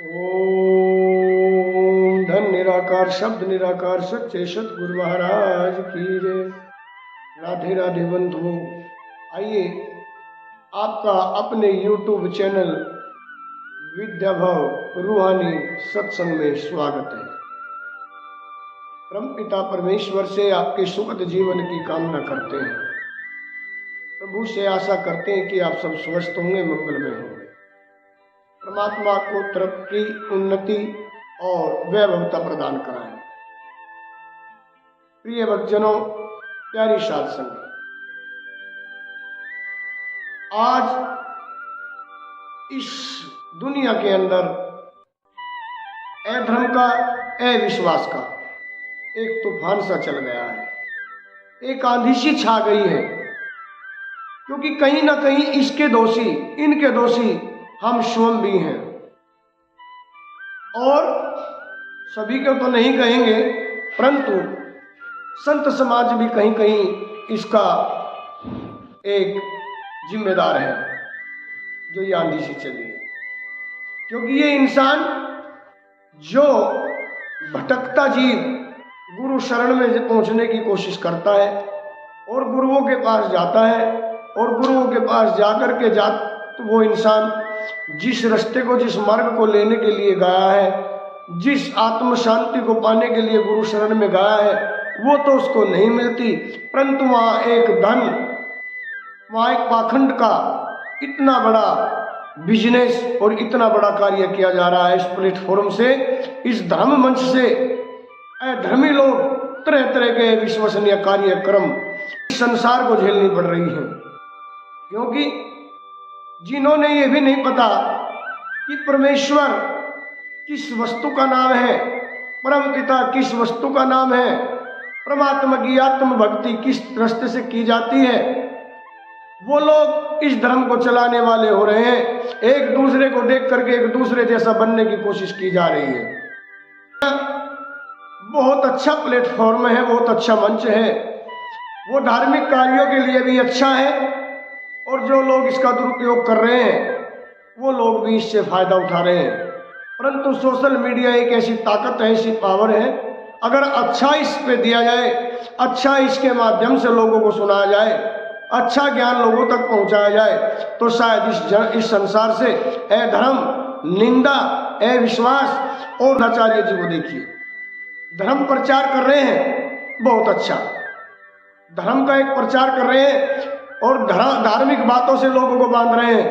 ओम धन निराकार शब्द निराकार सच्चे सतगुरु महाराज की जय। राधे राधे बंधुओं, आइए आपका अपने YouTube चैनल विद्या भाव रूहानी सत्संग में स्वागत है। परमपिता परमेश्वर से आपके सुखद जीवन की कामना करते हैं। प्रभु से आशा करते हैं कि आप सब स्वस्थ होंगे, मंगल में होंगे। परमात्मा को तरक्की, उन्नति और वैभवता प्रदान कराएं। प्रिय भक्तजनों, प्यारी साध संगत, आज इस दुनिया के अंदर अधर्म का, अविश्वास का एक तूफान सा चल गया है। एक आंधी सी छा गई है, क्योंकि कहीं ना कहीं इसके दोषी, इनके दोषी हम स्वयं भी हैं। और सभी को तो नहीं कहेंगे, परंतु संत समाज भी कहीं कहीं इसका एक जिम्मेदार है, जो ये आंधी सी चली है। क्योंकि ये इंसान जो भटकता जीव गुरु शरण में पहुंचने की कोशिश करता है और गुरुओं के पास जाता है, और गुरुओं के पास जाकर के तो वो इंसान जिस रास्ते को, जिस मार्ग को लेने के लिए गया है, जिस आत्म शांति को पाने के लिए गुरु शरण में गया है, वो तो उसको नहीं मिलती। परंतु वहाँ एक धन, वहाँ एक पाखंड का इतना बड़ा बिजनेस और इतना बड़ा कार्य किया जा रहा है। इस प्लेटफॉर्म से, इस धर्म मंच से अधर्मी लोग तरह तरह के विश्वसनीय कार्यक्रम संसार को झेलनी पड़ रही है। क्योंकि जिन्होंने ये भी नहीं पता कि परमेश्वर किस वस्तु का नाम है, परम पिता किस वस्तु का नाम है, परमात्मा की आत्म भक्ति किस रास्ते से की जाती है, वो लोग इस धर्म को चलाने वाले हो रहे हैं। एक दूसरे को देख करके एक दूसरे जैसा बनने की कोशिश की जा रही है। बहुत अच्छा प्लेटफॉर्म है, बहुत अच्छा मंच है, वो धार्मिक कार्यों के लिए भी अच्छा है, और जो लोग इसका दुरुपयोग कर रहे हैं वो लोग भी इससे फायदा उठा रहे हैं। परंतु सोशल मीडिया एक ऐसी ताकत है, ऐसी पावर है, अगर अच्छा इस पे दिया जाए, अच्छा इसके माध्यम से लोगों को सुनाया जाए, अच्छा ज्ञान लोगों तक पहुंचाया जाए, तो शायद इस संसार से अधर्म, निंदा, अविश्वास और आचार्य जी को देखिए, धर्म प्रचार कर रहे हैं, बहुत अच्छा धर्म का एक प्रचार कर रहे हैं और धार्मिक बातों से लोगों को बांध रहे हैं,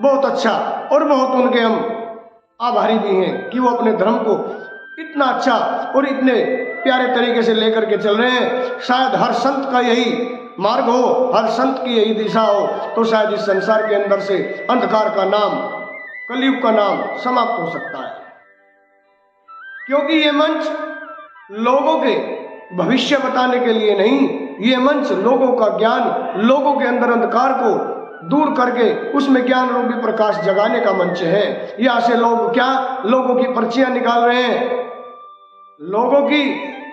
बहुत अच्छा। और बहुत उनके हम आभारी भी हैं कि वो अपने धर्म को इतना अच्छा और इतने प्यारे तरीके से लेकर के चल रहे हैं। शायद हर संत का यही मार्ग हो, हर संत की यही दिशा हो, तो शायद इस संसार के अंदर से अंधकार का नाम, कलयुग का नाम समाप्त हो सकता है। क्योंकि ये मंच लोगों के भविष्य बताने के लिए नहीं, ये मंच लोगों का ज्ञान, लोगों के अंदर अंधकार को दूर करके उसमें ज्ञान रूपी प्रकाश जगाने का मंच है। यहाँ से लोग क्या, लोगों की पर्चियां निकाल रहे हैं, लोगों की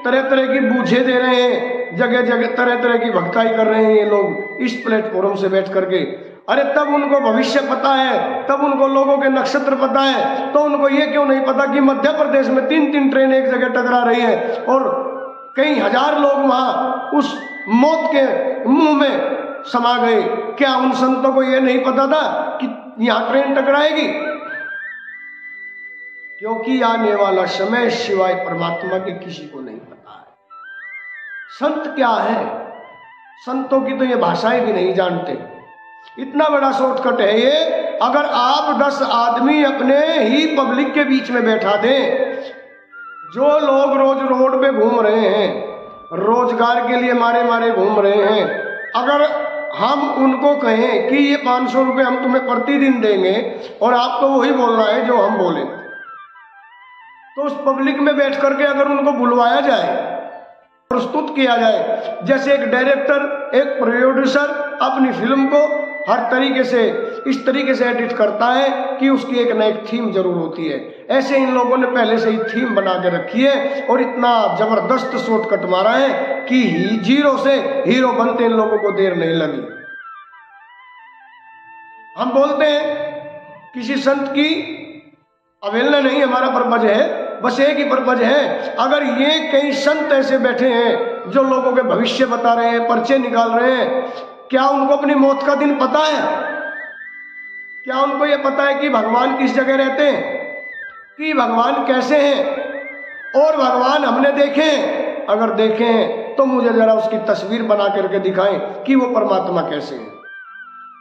तरह तरह की बूझे दे रहे हैं, जगह जगह तरह तरह की भक्ताई कर रहे हैं ये लोग इस प्लेटफॉर्म से बैठ करके। अरे तब उनको भविष्य पता है, तब उनको लोगों के नक्षत्र पता है, तो उनको ये क्यों नहीं पता कि मध्य प्रदेश में 3-3 ट्रेन एक जगह टकरा रही है और कई हजार लोग वहां उस मौत के मुंह में समा गए। क्या उन संतों को यह नहीं पता था कि यहां ट्रेन टकराएगी? क्योंकि आने वाला समय सिवाय परमात्मा के किसी को नहीं पता है। संत क्या है, संतों की तो ये भाषाएं भी नहीं जानते। इतना बड़ा शॉर्टकट है ये। अगर आप 10 आदमी अपने ही पब्लिक के बीच में बैठा दें, जो लोग रोज रोड पे घूम रहे हैं, रोजगार के लिए मारे मारे घूम रहे हैं, अगर हम उनको कहें कि ये 500 रुपये हम तुम्हें प्रतिदिन देंगे और आपको वही बोलना है जो हम बोले, तो उस पब्लिक में बैठ करके अगर उनको बुलवाया जाए, प्रस्तुत किया जाए, जैसे एक डायरेक्टर, एक प्रोड्यूसर अपनी फिल्म को हर तरीके से इस तरीके से एडिट करता है कि उसकी एक ना एक थीम जरूर होती है, ऐसे इन लोगों ने पहले से ही थीम बना के रखी है और इतना जबरदस्त शॉर्टकट मारा है कि जीरो से हीरो बनते इन लोगों को देर नहीं लगी। हम बोलते हैं किसी संत की अवहेलना नहीं, हमारा पर्पज है, बस एक ही पर्पज है। अगर ये कई संत ऐसे बैठे हैं जो लोगों के भविष्य बता रहे हैं, पर्चे निकाल रहे हैं, क्या उनको अपनी मौत का दिन पता है? क्या उनको ये पता है कि भगवान किस जगह रहते हैं, कि भगवान कैसे हैं? और भगवान हमने देखे हैं? अगर देखे हैं तो मुझे जरा उसकी तस्वीर बना करके दिखाएं कि वो परमात्मा कैसे है।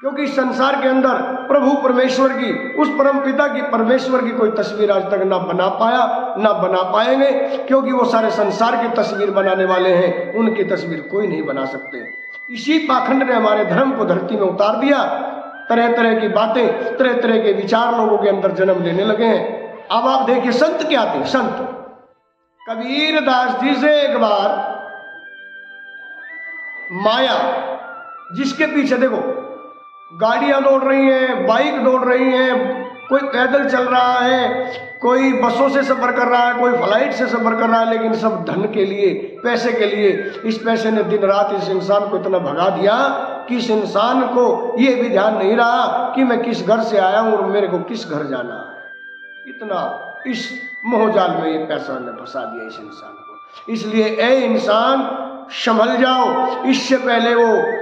क्योंकि संसार के अंदर प्रभु परमेश्वर की, उस परम पिता की, परमेश्वर की कोई तस्वीर आज तक ना बना पाया, ना बना पाएंगे, क्योंकि वो सारे संसार की तस्वीर बनाने वाले हैं, उनकी तस्वीर कोई नहीं बना सकते। इसी पाखंड ने हमारे धर्म को धरती में उतार दिया। तरह तरह की बातें, तरह तरह के विचार लोगों के अंदर जन्म लेने लगे हैं। अब आप देखिए संत क्या थे। संत कबीर दास जी से एक बार माया, जिसके पीछे देखो गाड़ियां दौड़ रही हैं, बाइक दौड़ रही हैं, कोई पैदल चल रहा है, कोई बसों से सफर कर रहा है, कोई फ्लाइट से सफर कर रहा है, लेकिन सब धन के लिए, पैसे के लिए। इस पैसे ने दिन रात इस इंसान को इतना भगा दिया कि इस इंसान को ये भी ध्यान नहीं रहा कि मैं किस घर से आया हूं और मेरे को किस घर जाना है। इतना इस मोहजाल में ये पैसा ने फंसा दिया इस इंसान को। इसलिए ए इंसान, संभल जाओ, इससे पहले वो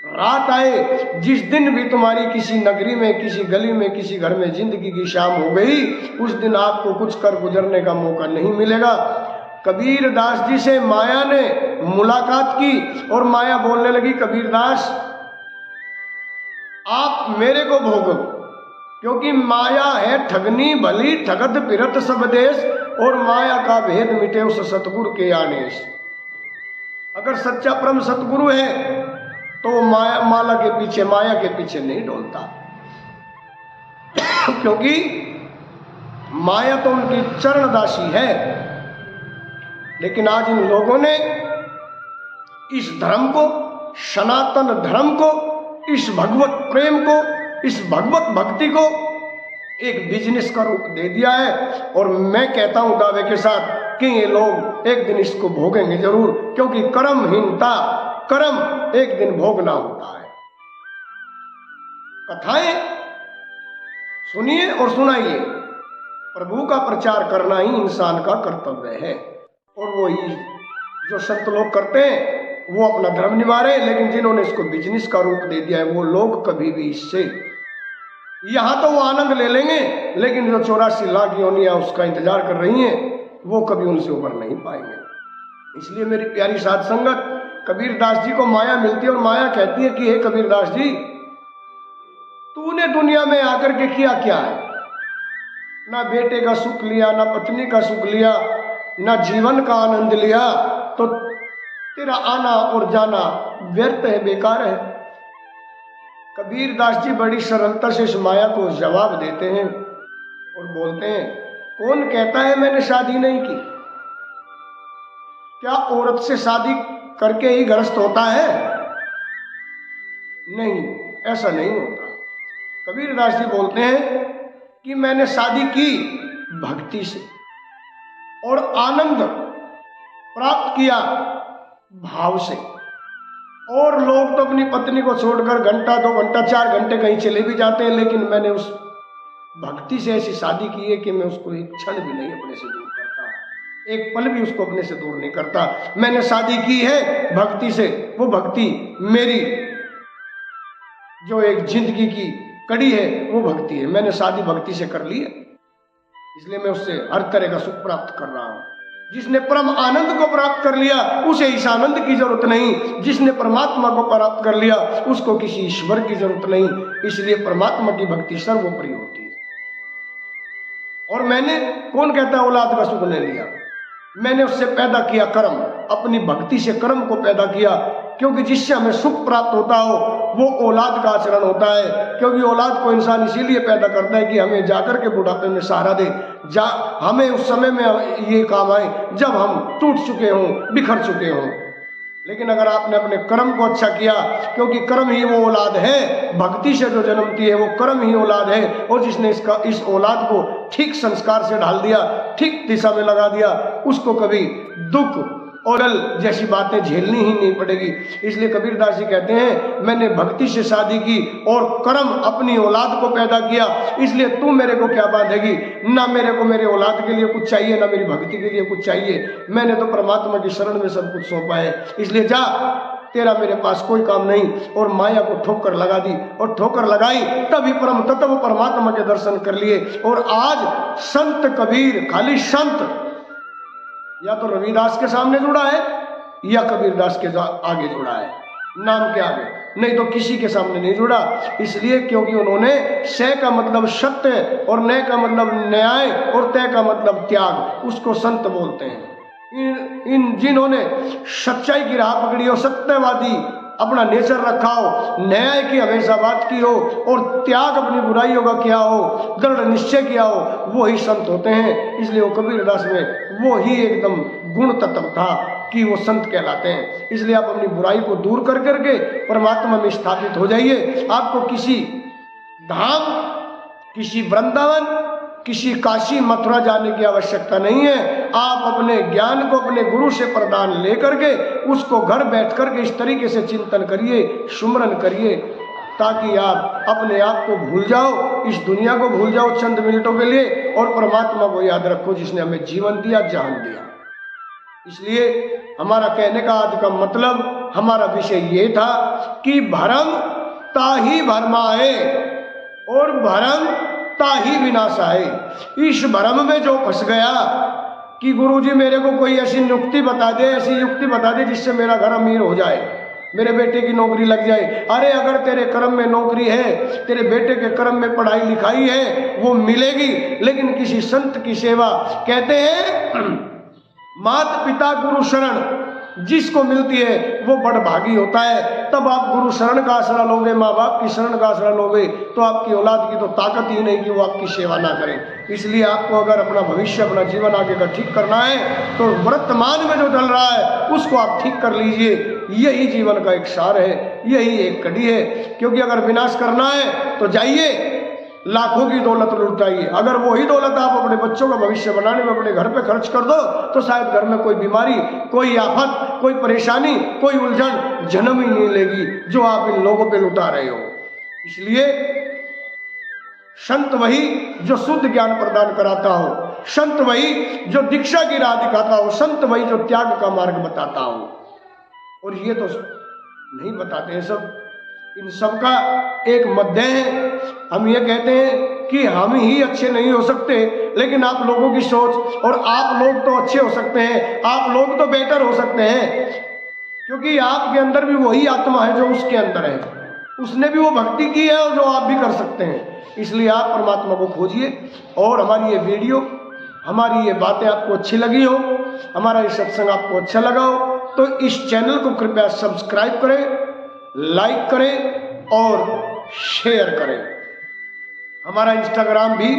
रात आए जिस दिन भी तुम्हारी किसी नगरी में, किसी गली में, किसी घर में जिंदगी की शाम हो गई, उस दिन आपको कुछ कर गुजरने का मौका नहीं मिलेगा। कबीर दास जी से माया ने मुलाकात की और माया बोलने लगी, कबीर दास आप मेरे को भोगो, क्योंकि माया है ठगनी भली, ठगत फिरत सब देश, और माया का भेद मिटे उस सतगुरु के आनेश। अगर सच्चा परम सतगुरु है तो वो माला के पीछे, माया के पीछे नहीं डोलता, क्योंकि माया तो उनकी चरणदासी है। लेकिन आज इन लोगों ने इस धर्म को, सनातन धर्म को, इस भगवत प्रेम को, इस भगवत भक्ति को एक बिजनेस का रूप दे दिया है। और मैं कहता हूं दावे के साथ कि ये लोग एक दिन इसको भोगेंगे जरूर, क्योंकि कर्महीनता, कर्म एक दिन भोगना होता है। कथाएं सुनिए और सुनाइए, प्रभु का प्रचार करना ही इंसान का कर्तव्य है। और वो ही जो संत लोग करते हैं वो अपना धर्म निभा रहे हैं, लेकिन जिन्होंने इसको बिजनेस का रूप दे दिया है वो लोग कभी भी इससे, यहां तो वो आनंद ले लेंगे, लेकिन जो 84 लाख योनियां उसका इंतजार कर रही हैं वो कभी उनसे उबर नहीं पाएंगे। इसलिए मेरी प्यारी साध संगत, कबीर दास जी को माया मिलती है और माया कहती है कि हे कबीर दास जी, तूने दुनिया में आकर के किया क्या है? ना बेटे का सुख लिया, ना पत्नी का सुख लिया, ना जीवन का आनंद लिया, तो तेरा आना और जाना व्यर्थ है, बेकार है। कबीर दास जी बड़ी सरलता से इस माया को जवाब देते हैं और बोलते हैं, कौन कहता है मैंने शादी नहीं की? क्या औरत से शादी करके ही गृहस्थ होता है? नहीं, ऐसा नहीं होता। कबीर दास जी बोलते हैं कि मैंने शादी की भक्ति से और आनंद प्राप्त किया भाव से। और लोग तो अपनी पत्नी को छोड़कर घंटा, 2 घंटा, 4 घंटे कहीं चले भी जाते हैं, लेकिन मैंने उस भक्ति से ऐसी शादी की है कि मैं उसको एक क्षण भी नहीं अपने से दूर करता, एक पल भी उसको अपने से दूर नहीं करता। मैंने शादी की है भक्ति से, वो भक्ति मेरी जो एक जिंदगी की कड़ी है वो भक्ति है। मैंने शादी भक्ति से कर ली है, इसलिए मैं उससे हर तरह का सुख प्राप्त कर रहा हूं। जिसने परम आनंद को प्राप्त कर लिया उसे इस आनंद की जरूरत नहीं, जिसने परमात्मा को प्राप्त कर लिया उसको किसी ईश्वर की जरूरत नहीं। इसलिए परमात्मा की भक्ति सर्वोपरि होती है। और मैंने, कौन कहता है औलाद का सुख नहीं लिया? मैंने उससे पैदा किया कर्म, अपनी भक्ति से कर्म को पैदा किया, क्योंकि जिससे हमें सुख प्राप्त होता हो वो औलाद का आचरण होता है। क्योंकि औलाद को इंसान इसीलिए पैदा करता है कि हमें जाकर के बुढ़ापे में सहारा दे, हमें उस समय में ये काम आए जब हम टूट चुके हों, बिखर चुके हों। लेकिन अगर आपने अपने कर्म को अच्छा किया, क्योंकि कर्म ही वो औलाद है, भक्ति से जो जन्मती है वो कर्म ही औलाद है। और जिसने इस औलाद को ठीक संस्कार से ढाल दिया, ठीक दिशा में लगा दिया, उसको कभी दुख और जैसी बातें झेलनी ही नहीं पड़ेगी। इसलिए कबीरदास जी कहते हैं, मैंने भक्ति से शादी की और कर्म अपनी औलाद को पैदा किया, इसलिए तू मेरे को क्या बांधेगी। ना मेरे को मेरे औलाद के लिए कुछ चाहिए, ना मेरी भक्ति के लिए कुछ चाहिए। मैंने तो परमात्मा की शरण में सब कुछ सौंपा है, इसलिए जा, तेरा मेरे पास कोई काम नहीं। और माया को ठोकर लगा दी, और ठोकर लगाई तभी परम तत्व परमात्मा के दर्शन कर लिए। और आज संत कबीर, खाली संत या तो रविदास के सामने जुड़ा है या कबीरदास के आगे जुड़ा है, नाम के आगे, नहीं तो किसी के सामने नहीं जुड़ा। इसलिए क्योंकि उन्होंने से का मतलब सत्य, और नय का मतलब न्याय, और तय का मतलब त्याग, उसको संत बोलते हैं। इन जिन्होंने सच्चाई की राह पकड़ी हो, सत्यवादी अपना नेचर रखा हो, न्याय की हमेशा बात की हो, और त्याग अपनी बुराइयों का किया हो, दृढ़ निश्चय किया हो, वो ही संत होते हैं। इसलिए वो कबीरदास में वो ही एकदम गुण तत्व था कि वो संत कहलाते हैं। इसलिए आप अपनी बुराई को दूर कर करके परमात्मा में स्थापित हो जाइए। आपको किसी धाम, किसी वृंदावन, किसी काशी मथुरा जाने की आवश्यकता नहीं है। आप अपने ज्ञान को अपने गुरु से प्रदान लेकर के उसको घर बैठ करके इस तरीके से चिंतन करिए, सुमरन करिए, ताकि आप अपने आप को भूल जाओ, इस दुनिया को भूल जाओ चंद मिनटों के लिए, और परमात्मा को याद रखो जिसने हमें जीवन दिया, जान दिया। इसलिए हमारा कहने का आज का मतलब, हमारा विषय ये था कि भरम ताही भरमाए और भरम ताही विनाश आए। इस भ्रम में जो फंस गया कि गुरुजी मेरे को कोई ऐसी युक्ति बता दे, ऐसी युक्ति बता दे जिससे मेरा घर अमीर हो जाए, मेरे बेटे की नौकरी लग जाए। अरे अगर तेरे कर्म में नौकरी है, तेरे बेटे के कर्म में पढ़ाई लिखाई है, वो मिलेगी, लेकिन किसी संत की सेवा, कहते हैं माता पिता गुरु शरण जिसको मिलती है वो बड़ भागी होता है। तब आप गुरु शरण का आसरा लोगे, माँ बाप की शरण का आसरा लोगे, तो आपकी औलाद की तो ताकत ही नहीं कि वो आपकी सेवा ना करें। इसलिए आपको अगर अपना भविष्य, अपना जीवन आगे का ठीक करना है तो वर्तमान में जो चल रहा है उसको आप ठीक कर लीजिए। यही जीवन का एक सार है, यही एक कड़ी है। क्योंकि अगर विनाश करना है तो जाइए लाखों की दौलत लुटाइए, अगर वही दौलत आप अपने बच्चों का भविष्य बनाने में अपने घर पे खर्च कर दो तो शायद घर में कोई बीमारी, कोई आफत, कोई परेशानी, कोई उलझन जन्म ही नहीं लेगी जो आप इन लोगों पे लुटा रहे हो। इसलिए संत वही जो शुद्ध ज्ञान प्रदान कराता हो, संत वही जो दीक्षा की राह दिखाता हो, संत वही जो त्याग का मार्ग बताता हो। और ये तो नहीं बताते हैं सब, इन सबका एक मध्य है। हम ये कहते हैं कि हम ही अच्छे नहीं हो सकते, लेकिन आप लोगों की सोच, और आप लोग तो अच्छे हो सकते हैं, आप लोग तो बेटर हो सकते हैं, क्योंकि आपके अंदर भी वही आत्मा है जो उसके अंदर है, उसने भी वो भक्ति की है और जो आप भी कर सकते हैं। इसलिए आप परमात्मा को खोजिए। और हमारी ये वीडियो, हमारी ये बातें आपको अच्छी लगी हो, हमारा ये सत्संग आपको अच्छा लगा हो, तो इस चैनल को कृपया सब्सक्राइब करें, लाइक करें और शेयर करें। हमारा इंस्टाग्राम भी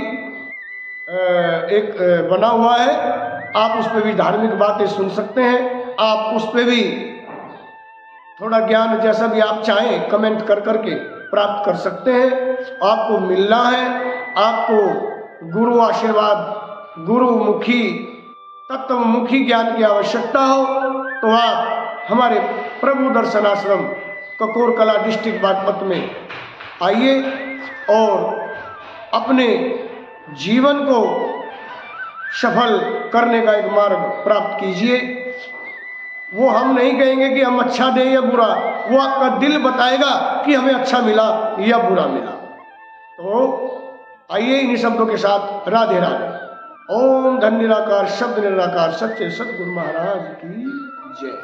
एक बना हुआ है, आप उस पर भी धार्मिक बातें सुन सकते हैं। आप उस पर भी थोड़ा ज्ञान जैसा भी आप चाहें कमेंट कर करके प्राप्त कर सकते हैं। आपको मिलना है, आपको गुरु आशीर्वाद, गुरुमुखी, तत्वमुखी ज्ञान की आवश्यकता हो तो आप हमारे प्रभु दर्शन आश्रम ककोर कला डिस्ट्रिक्ट बागपत में आइए और अपने जीवन को सफल करने का एक मार्ग प्राप्त कीजिए। वो हम नहीं कहेंगे कि हम अच्छा दें या बुरा, वो आपका दिल बताएगा कि हमें अच्छा मिला या बुरा मिला। तो आइए इन्हीं शब्दों के साथ राधे राधे। ओम धन निराकार शब्द निराकार सच्चे सतगुरु महाराज की जय।